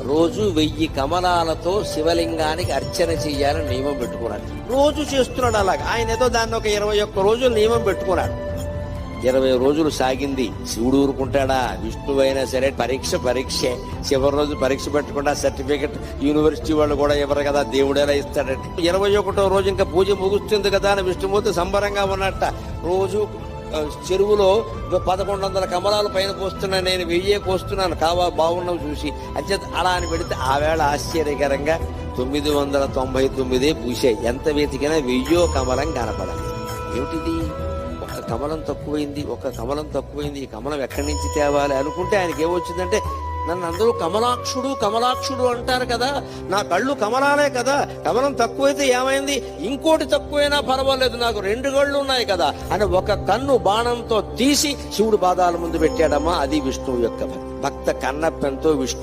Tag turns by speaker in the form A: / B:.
A: రోజు 1000 కమలాలతో శివలింగానికి అర్చన చెయ్యాలని నియమం పెట్టుకున్నాడు. రోజు చేస్తున్నాడు అలాగా. ఆయన ఏదో దాన్ని ఒక 21 రోజులు నియమం పెట్టుకున్నాడు. 20 రోజులు సాగింది. శివుడు ఊరుకుంటాడా? విష్ణువైనా సరే పరీక్షే. చివరి రోజు పరీక్ష పెట్టకుండా సర్టిఫికెట్ యూనివర్సిటీ వాళ్ళు కూడా ఇవ్వరు కదా, దేవుడేలా ఇస్తాడంటే. 21వ రోజు ఇంకా పూజ ముగుస్తుంది కదా అని విష్ణుమూర్తి సంబరంగా ఉన్నట్ట. రోజు చెరువులో 1100 కమలాలు పైన పోస్తున్నా, నేను 1000 పోస్తున్నాను, బాగున్నావు చూసి అంచేత అలా అని పెడితే ఆ వేళ ఆశ్చర్యకరంగా 999 పూసాయి. ఎంత వెతికినా 1000 కమలం కనపడాలి. ఏమిటిది? ఒక కమలం తక్కువైంది. ఈ కమలం ఎక్కడి నుంచి తేవాలి అనుకుంటే ఆయనకి ఏమొచ్చిందంటే, నన్ను అందరూ కమలాక్షుడు అంటారు కదా, నా కళ్ళు కమలాలే కదా, కమలం తక్కువైతే ఏమైంది, ఇంకోటి తక్కువైనా పర్వాలేదు, నాకు 2 కళ్ళు ఉన్నాయి కదా అని ఒక కన్ను బాణంతో తీసి శివుడు పాదాల ముందు పెట్టాడమ్మా. అది విష్ణువు యొక్క భక్త కన్నప్పెంతో విష్ణు